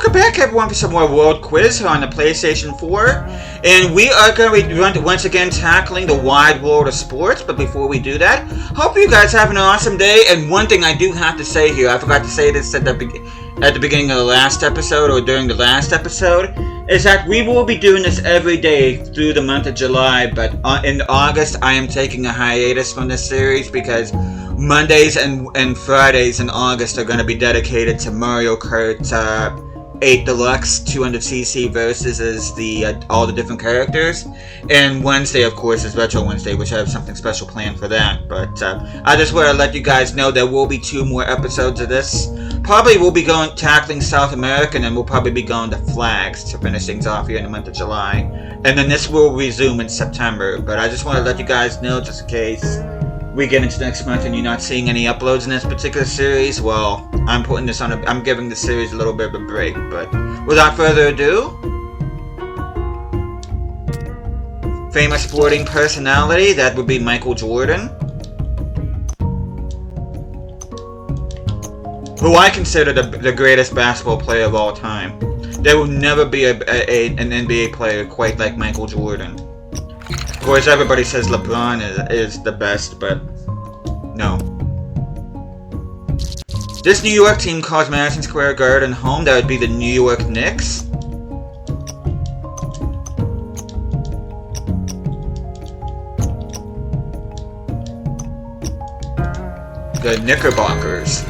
Welcome back, everyone, for some more World Quiz here on the PlayStation 4. And we are going to be once again tackling the wide world of sports. But before we do that, hope you guys have an awesome day. And one thing I do have to say here, I forgot to say this at the beginning of the last episode, or during the last episode, is that we will be doing this every day through the month of July. But in August, I am taking a hiatus from this series because Mondays and Fridays in August are going to be dedicated to Mario Kart 8 Deluxe 200cc versus as all the different characters. And Wednesday, of course, is Retro Wednesday, which I have something special planned for that. But I just want to let you guys know there will be 2 more episodes of this. Probably we'll be tackling South America, and then we'll probably be going to flags to finish things off here in the month of July. And then this will resume in September. But I just want to let you guys know, just in case we get into next month and you're not seeing any uploads in this particular series, well, I'm putting this on I'm giving the series a little bit of a break. But without further ado, famous sporting personality, that would be Michael Jordan, who I consider the greatest basketball player of all time. There will never be an NBA player quite like Michael Jordan. Of course, everybody says LeBron is the best, but no. This New York team calls Madison Square Garden home. That would be the New York Knicks. The Knickerbockers.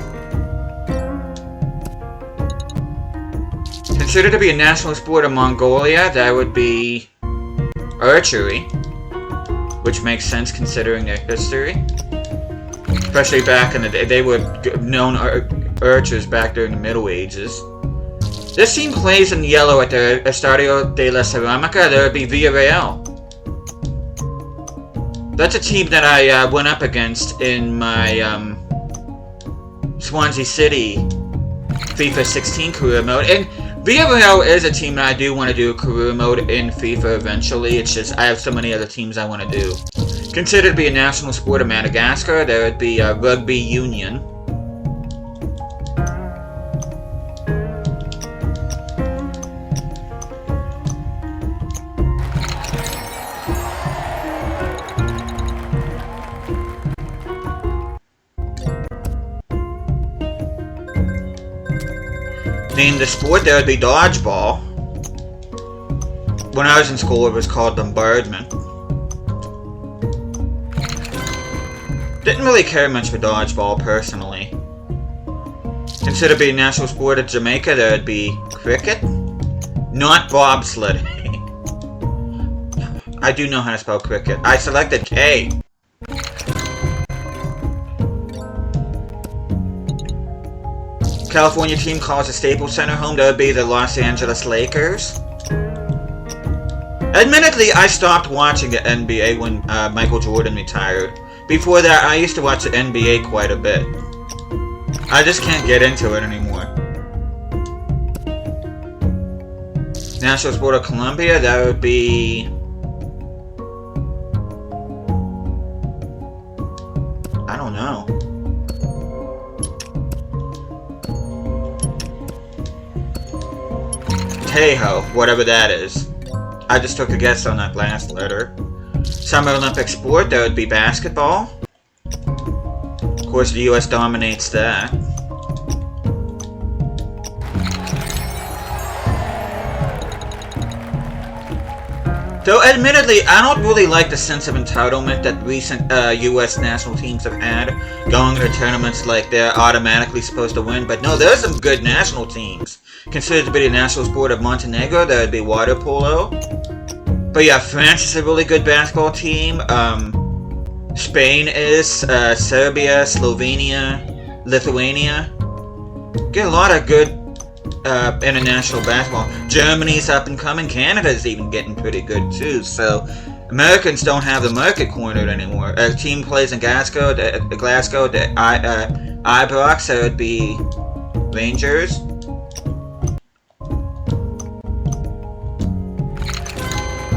Considered to be a national sport of Mongolia, that would be archery. Which makes sense considering their history. Especially back in the day, they were known archers back during the Middle Ages. This team plays in yellow at the Estadio de la Ceramica. There would be Villarreal. That's a team that I went up against in my Swansea City FIFA 16 career mode. And Villarreal is a team that I do want to do a career mode in FIFA eventually. It's just I have so many other teams I want to do. Considered to be a national sport of Madagascar, there would be rugby union. Name the sport, there would be dodgeball. When I was in school, it was called bombardment. Didn't really care much for dodgeball, personally. Considered to be a national sport of Jamaica, there would be cricket. Not bobsledding. I do know how to spell cricket. I selected K. California team calls the Staples Center home. That would be the Los Angeles Lakers. Admittedly, I stopped watching the NBA when Michael Jordan retired. Before that, I used to watch the NBA quite a bit. I just can't get into it anymore. National sport of Colombia, that would be... I don't know. Tejo, whatever that is. I just took a guess on that last letter. Summer Olympic sport, that would be basketball. Of course, the US dominates that. Though, admittedly, I don't really like the sense of entitlement that recent US national teams have had. Going to tournaments like they're automatically supposed to win. But no, there's some good national teams. Considered to be the national sport of Montenegro, that would be water polo. But yeah, France is a really good basketball team. Spain is, Serbia, Slovenia, Lithuania. Get a lot of good international basketball. Germany's up and coming. Canada's even getting pretty good too. So Americans don't have the market cornered anymore. A team plays in Glasgow, the Ibrox, so it would be Rangers.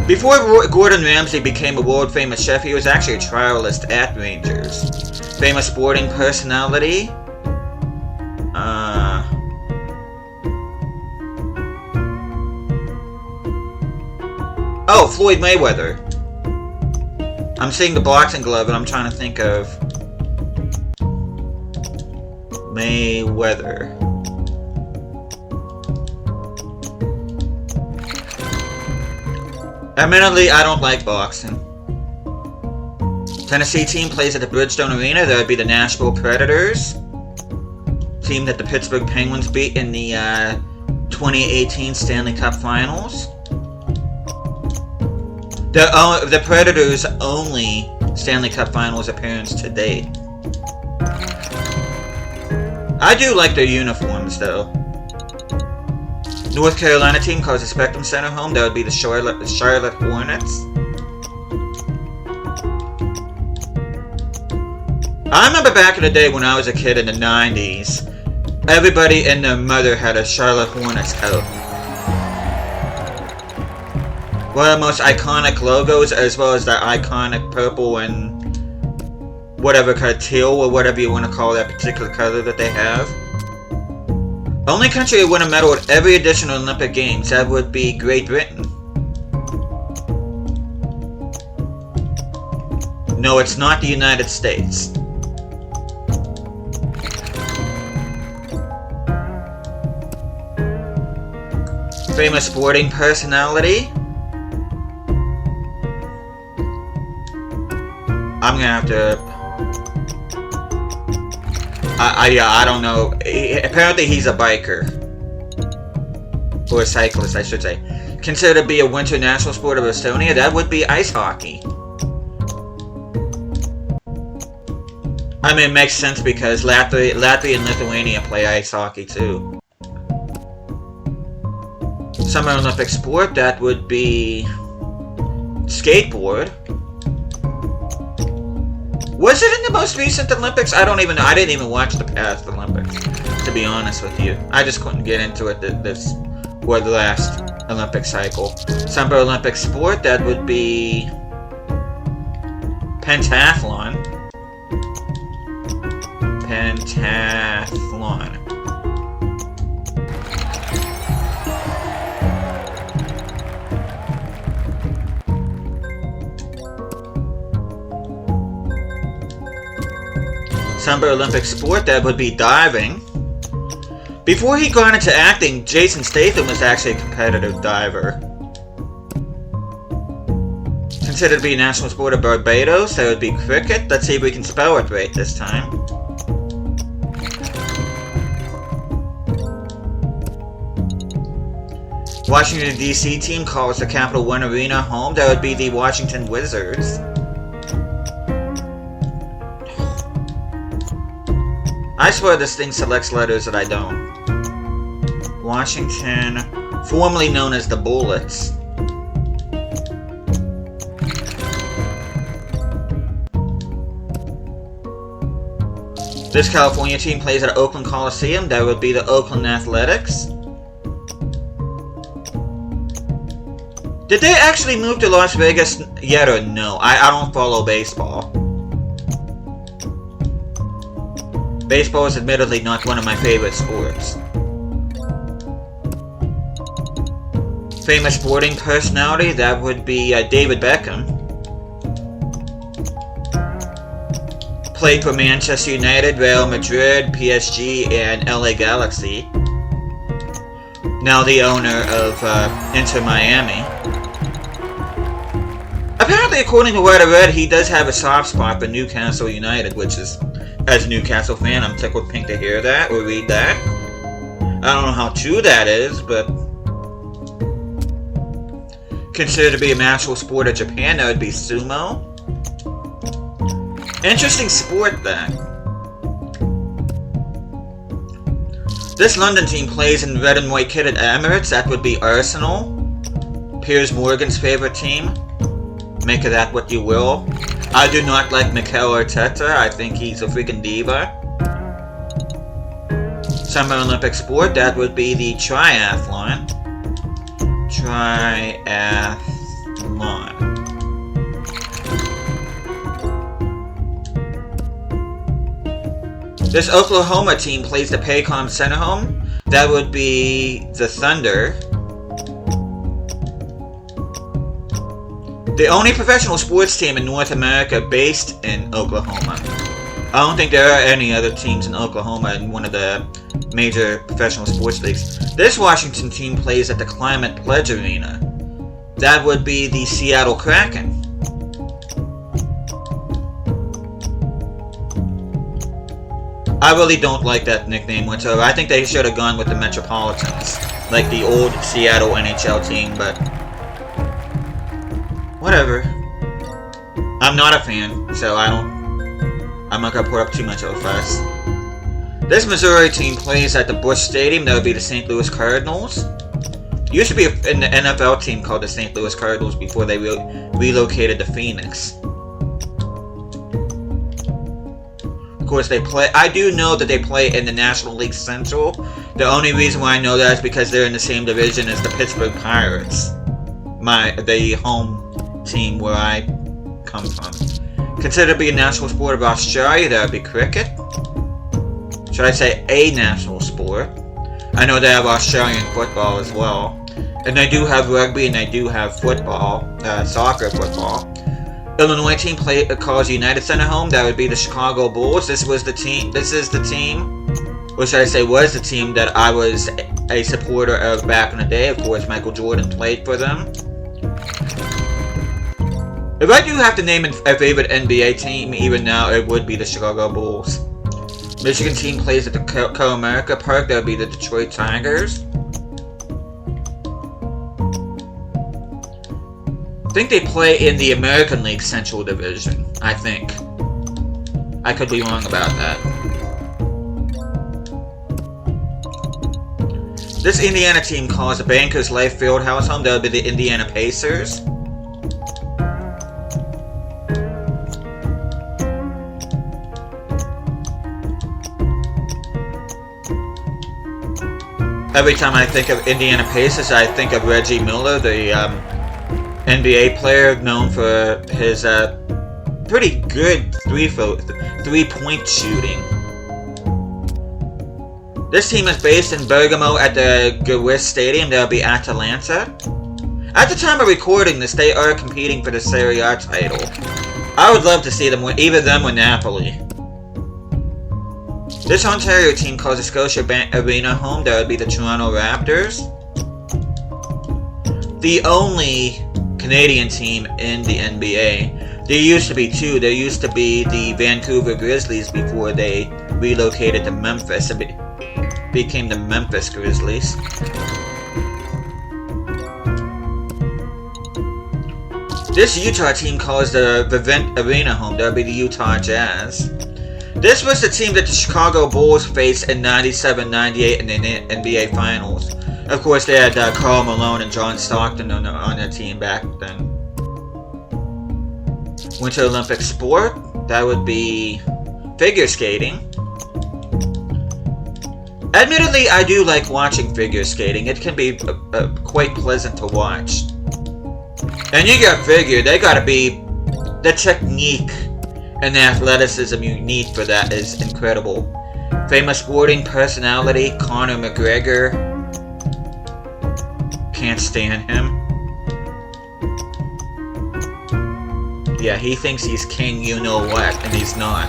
Before Gordon Ramsay became a world-famous chef, he was actually a trialist at Rangers. Famous sporting personality? Oh, Floyd Mayweather. I'm seeing the boxing glove and I'm trying to think of Mayweather. Admittedly, I don't like boxing. Tennessee team plays at the Bridgestone Arena. That would be the Nashville Predators. Team that the Pittsburgh Penguins beat in the 2018 Stanley Cup Finals. The Predators' only Stanley Cup Finals appearance to date. I do like their uniforms, though. North Carolina team calls the Spectrum Center home. That would be the Charlotte Hornets. I remember back in the day when I was a kid in the 90s, everybody and their mother had a Charlotte Hornets coat. One of the most iconic logos, as well as that iconic purple and whatever kind of teal or whatever you want to call that particular color that they have. Only country to win a medal at every edition of Olympic Games, that would be Great Britain. No, it's not the United States. Famous sporting personality. I'm gonna have to... I don't know. Apparently he's a biker. Or a cyclist, I should say. Considered to be a winter national sport of Estonia, that would be ice hockey. I mean, it makes sense because Latvia and Lithuania play ice hockey too. Summer Olympic sport, that would be skateboard. Was it in the most recent Olympics? I don't even know. I didn't even watch the past Olympics, to be honest with you. I just couldn't get into it this or the last Olympic cycle. Summer Olympic sport, that would be pentathlon. Pentathlon. Summer Olympic sport, that would be diving. Before he got into acting, Jason Statham was actually a competitive diver. Considered to be a national sport of Barbados, that would be cricket. Let's see if we can spell it right this time. Washington, D.C. team calls the Capital One Arena home. That would be the Washington Wizards. I swear this thing selects letters that I don't. Washington, formerly known as the Bullets. This California team plays at Oakland Coliseum. That would be the Oakland Athletics. Did they actually move to Las Vegas yet or no? I don't follow baseball. Baseball is admittedly not one of my favorite sports. Famous sporting personality, that would be David Beckham. Played for Manchester United, Real Madrid, PSG, and LA Galaxy. Now the owner of Inter Miami. Apparently, according to what I read, he does have a soft spot for Newcastle United, which is, as a Newcastle fan, I'm tickled pink to hear that or read that. I don't know how true that is, but considered to be a national sport of Japan, that would be sumo. Interesting sport, then. This London team plays in red and white kit at Emirates. That would be Arsenal. Piers Morgan's favorite team. Make of that what you will. I do not like Mikel Arteta. I think he's a freaking diva. Summer Olympic sport, that would be the triathlon. Triathlon. This Oklahoma team plays the Paycom Center home. That would be the Thunder. The only professional sports team in North America based in Oklahoma. I don't think there are any other teams in Oklahoma in one of the major professional sports leagues. This Washington team plays at the Climate Pledge Arena. That would be the Seattle Kraken. I really don't like that nickname whatsoever. I think they should have gone with the Metropolitans, like the old Seattle NHL team, but whatever. I'm not a fan, so I'm not gonna put up too much of a fuss. This Missouri team plays at the Busch Stadium. That would be the St. Louis Cardinals. Used to be an NFL team called the St. Louis Cardinals before they relocated to Phoenix. Of course, they play. I do know that they play in the National League Central. The only reason why I know that is because they're in the same division as the Pittsburgh Pirates, the home team where I come from. Considered to be a national sport of Australia, that would be cricket. Should I say a national sport? I know they have Australian football as well. And they do have rugby and they do have football, soccer football. Illinois team calls United Center home. That would be the Chicago Bulls. This is the team, or should I say was the team that I was a supporter of back in the day. Of course, Michael Jordan played for them. If I do have to name a favorite NBA team, even now, it would be the Chicago Bulls. Michigan team plays at the Co-America Park. That would be the Detroit Tigers. I think they play in the American League Central Division. I think. I could be wrong about that. This Indiana team calls the Bankers Life Fieldhouse home. That would be the Indiana Pacers. Every time I think of Indiana Pacers, I think of Reggie Miller, the NBA player known for his pretty good three-point shooting. This team is based in Bergamo at the Gewiss Stadium. That'll be Atalanta. At the time of recording this, they are competing for the Serie A title. I would love to see them win, either them or Napoli. This Ontario team calls the Scotiabank Arena home. That would be the Toronto Raptors. The only Canadian team in the NBA. There used to be two. There used to be the Vancouver Grizzlies before they relocated to Memphis. It became the Memphis Grizzlies. This Utah team calls the Vivint Arena home. That would be the Utah Jazz. This was the team that the Chicago Bulls faced in 97-98 in the NBA Finals. Of course, they had Karl Malone and John Stockton on their team back then. Winter Olympic sport, that would be figure skating. Admittedly, I do like watching figure skating. It can be quite pleasant to watch. And you got figure, they gotta be the technique and the athleticism you need for that is incredible. Famous sporting personality, Conor McGregor. Can't stand him. Yeah, he thinks he's king you-know-what, and he's not.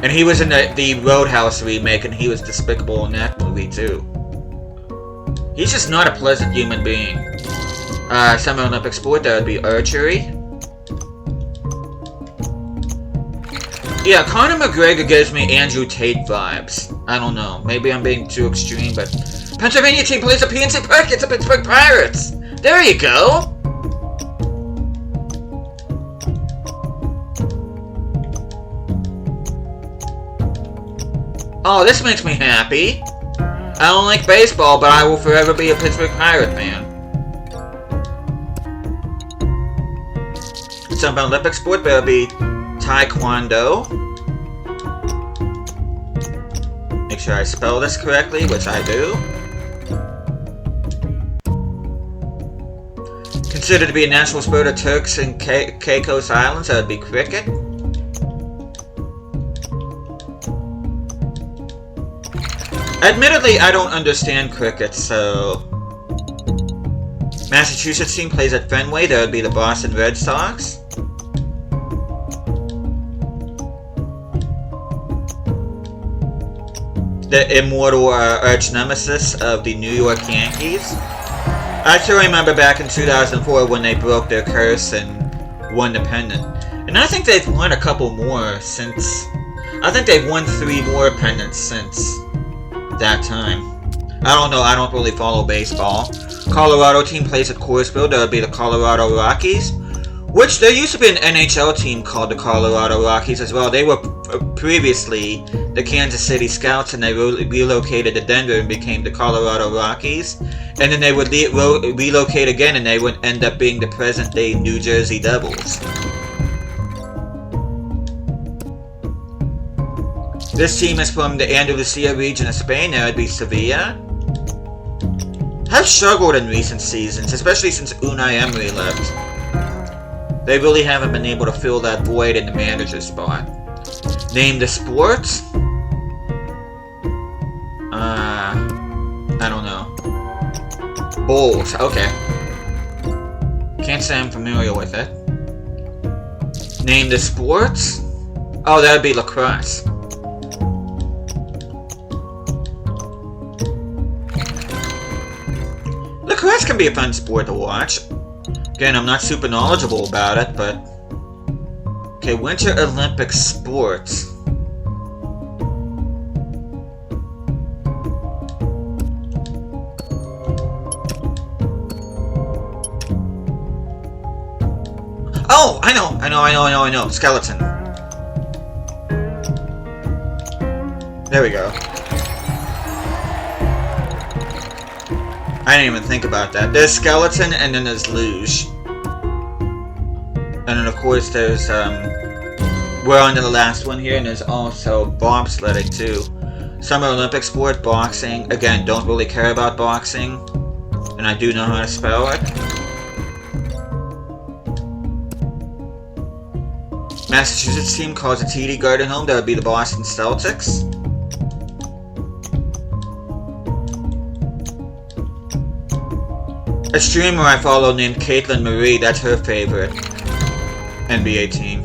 And he was in the Roadhouse remake, and he was despicable in that movie, too. He's just not a pleasant human being. Summer Olympic sport, that would be archery. Yeah, Conor McGregor gives me Andrew Tate vibes. I don't know. Maybe I'm being too extreme, but Pennsylvania team plays at PNC Park. It's the Pittsburgh Pirates. There you go. Oh, this makes me happy. I don't like baseball, but I will forever be a Pittsburgh Pirate fan. Some Olympic sport, but it'll be Taekwondo. Make sure I spell this correctly, which I do. Considered to be a national sport of Turks and Caicos Islands, that would be cricket. Admittedly, I don't understand cricket, so Massachusetts team plays at Fenway. That would be the Boston Red Sox. The immortal arch nemesis of the New York Yankees. I still remember back in 2004 when they broke their curse and won the pennant. And I think they've won a couple more since. I think they've won 3 more pennants since that time. I don't know, I don't really follow baseball. Colorado team plays at Coors-Field. That would be the Colorado Rockies. Which, there used to be an NHL team called the Colorado Rockies as well. They were previously the Kansas City Scouts, and they relocated to Denver and became the Colorado Rockies. And then they would relocate again, and they would end up being the present-day New Jersey Devils. This team is from the Andalusia region of Spain. That would be Sevilla. Have struggled in recent seasons, especially since Unai Emery left. They really haven't been able to fill that void in the manager spot. Name the sport? I don't know. Bowls, okay. Can't say I'm familiar with it. Name the sport? Oh, that would be lacrosse. Lacrosse can be a fun sport to watch. Again, I'm not super knowledgeable about it, but... Okay, Winter Olympic sports. Oh, I know. Skeleton. There we go. I didn't even think about that. There's skeleton, and then there's luge. And then, of course, there's, we're on to the last one here, and there's also bobsledding, too. Summer Olympic sport, boxing. Again, don't really care about boxing. And I do know how to spell it. Massachusetts team calls a TD Garden home. That would be the Boston Celtics. A streamer I follow named Caitlin Marie, that's her favorite NBA team.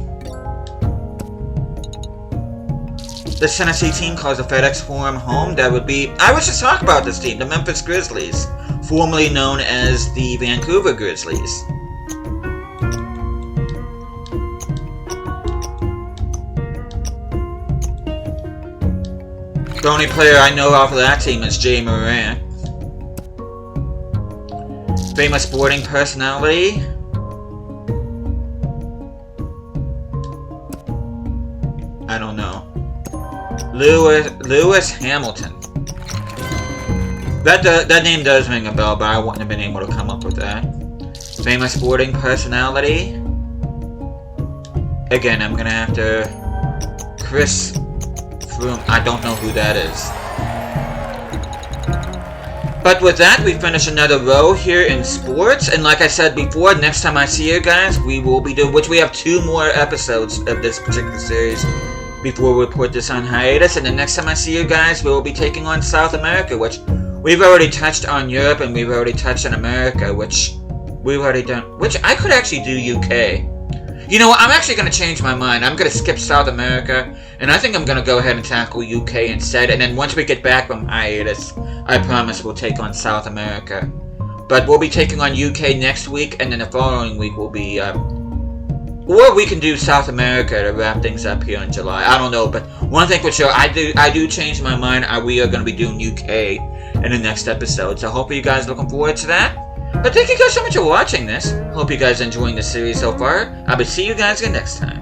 The Tennessee team calls the FedEx Forum home. That would be... I was just talking about this team, the Memphis Grizzlies, formerly known as the Vancouver Grizzlies. The only player I know off of that team is Jay Morant. Famous sporting personality. I don't know. Lewis Hamilton. That name does ring a bell, but I wouldn't have been able to come up with that. Famous sporting personality. Again, I'm gonna have to... Chris Froome. I don't know who that is. But with that, we finish another row here in sports, and like I said before, next time I see you guys, we will be doing, which we have 2 more episodes of this particular series before we put this on hiatus, and the next time I see you guys, we will be taking on South America, which we've already touched on Europe, and we've already touched on America, which we've already done, which I could actually do UK. You know what, I'm actually going to change my mind. I'm going to skip South America, and I think I'm going to go ahead and tackle UK instead, and then once we get back from hiatus, I promise we'll take on South America. But we'll be taking on UK next week, and then the following week will be, or we can do South America to wrap things up here in July. I don't know, but one thing for sure, I do change my mind. We are going to be doing UK in the next episode, so hopefully you guys are looking forward to that. But thank you guys so much for watching this. Hope you guys are enjoying the series so far. I will see you guys again next time.